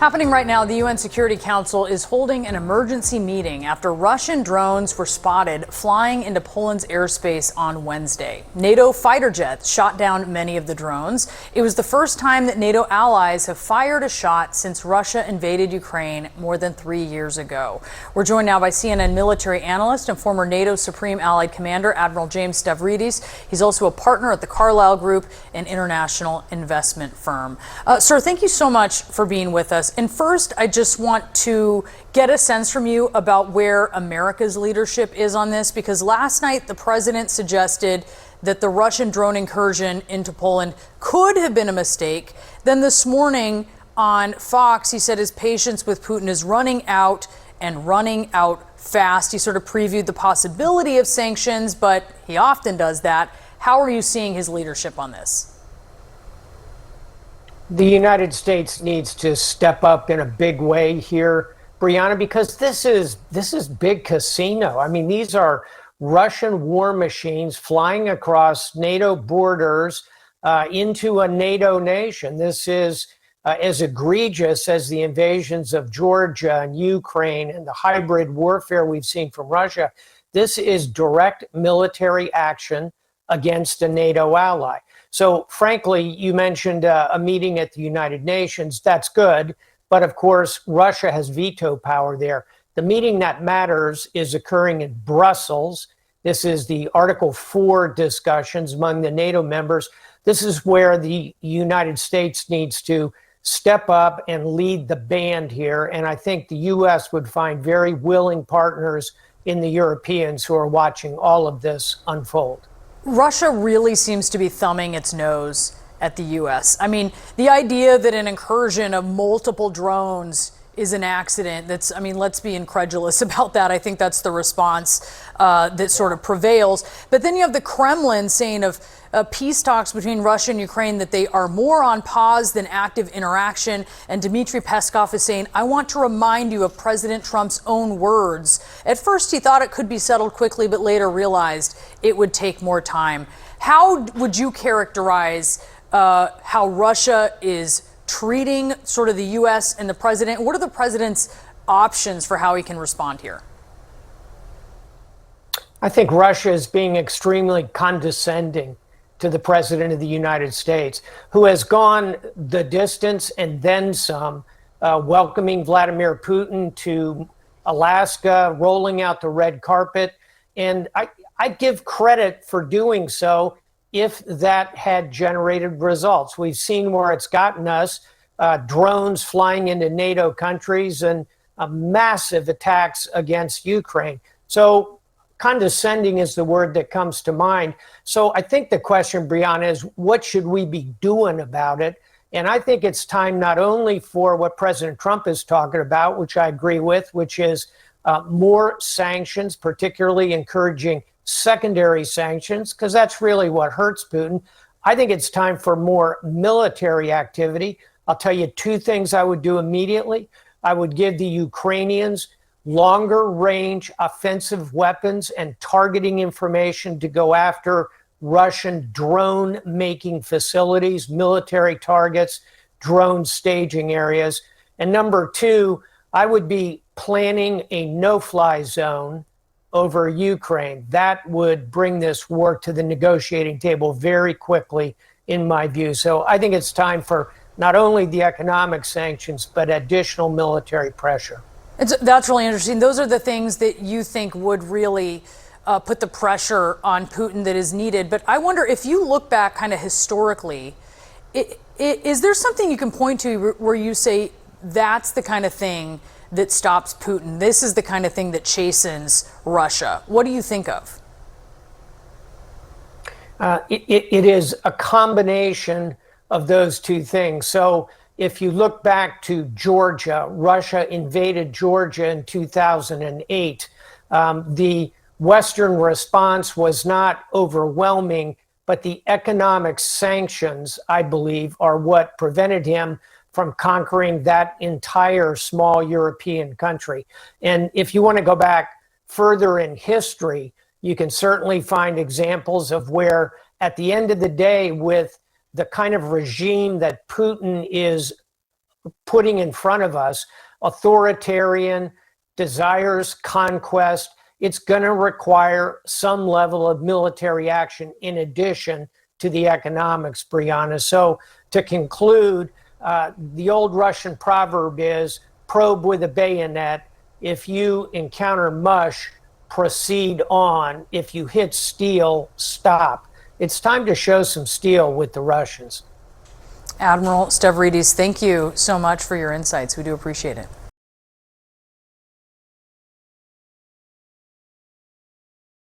Happening right now, the UN Security Council is holding an emergency meeting after Russian drones were spotted flying into Poland's airspace on Wednesday. NATO fighter jets shot down many of the drones. It was the first time that NATO allies have fired a shot since Russia invaded Ukraine more than 3 years ago. We're joined now by CNN military analyst and former NATO Supreme Allied Commander Admiral James Stavridis. He's also a partner at the Carlyle Group, an international investment firm. Sir, thank you so much for being with us. And first, I just want to get a sense from you about where America's leadership is on this, because last night the president suggested that the Russian drone incursion into Poland could have been a mistake. Then this morning on Fox, he said his patience with Putin is running out and running out fast. He sort of previewed the possibility of sanctions, but he often does that. How are you seeing his leadership on this? The United States needs to step up in a big way here, Brianna, because this is big casino. I mean, these are Russian war machines flying across NATO borders into a NATO nation. This is as egregious as the invasions of Georgia and Ukraine and the hybrid warfare we've seen from Russia. This is direct military action against a NATO ally. So frankly, you mentioned a meeting at the United Nations. That's good. But of course, Russia has veto power there. The meeting that matters is occurring in Brussels. This is the Article 4 discussions among the NATO members. This is where the United States needs to step up and lead the band here. And I think the U.S. would find very willing partners in the Europeans who are watching all of this unfold. Russia really seems to be thumbing its nose at the U.S. I mean, the idea that an incursion of multiple drones is an accident, let's be incredulous about that. I think that's the response that sort of prevails. But then you have the Kremlin saying of peace talks between Russia and Ukraine that they are more on pause than active interaction. And Dmitry Peskov is saying, I want to remind you of President Trump's own words. At first, he thought it could be settled quickly, but later realized it would take more time. How would you characterize how Russia is treating sort of the U.S. and the president? What are the president's options for how he can respond here? I think Russia is being extremely condescending to the president of the United States, who has gone the distance and then some, welcoming Vladimir Putin to Alaska, rolling out the red carpet. And I give credit for doing so if that had generated results. We've seen where it's gotten us, drones flying into NATO countries and massive attacks against Ukraine. So condescending is the word that comes to mind. So I think the question, Brianna, is what should we be doing about it? And I think it's time not only for what President Trump is talking about, which I agree with, which is more sanctions, particularly encouraging secondary sanctions, because that's really what hurts Putin. I think it's time for more military activity. I'll tell you two things I would do immediately. I would give the Ukrainians longer range offensive weapons and targeting information to go after Russian drone making facilities, military targets, drone staging areas. And number two, I would be planning a no-fly zone over Ukraine. That would bring this war to the negotiating table very quickly, in my view. So I think it's time for not only the economic sanctions, but additional military pressure. That's really interesting. Those are the things that you think would really put the pressure on Putin that is needed. But I wonder if you look back kind of historically, is there something you can point to where you say that's the kind of thing that stops Putin? This is the kind of thing that chastens Russia. What do you think of? It is a combination of those two things. So if you look back to Georgia, Russia invaded Georgia in 2008. The Western response was not overwhelming, but the economic sanctions, I believe, are what prevented him from conquering that entire small European country. And if you want to go back further in history, you can certainly find examples of where, at the end of the day, with the kind of regime that Putin is putting in front of us, authoritarian, desires conquest, it's going to require some level of military action in addition to the economics, Brianna. So to conclude, the old Russian proverb is probe with a bayonet. If you encounter mush, proceed on. If you hit steel, stop. It's time to show some steel with the Russians. Admiral Stavridis, thank you so much for your insights. We do appreciate it.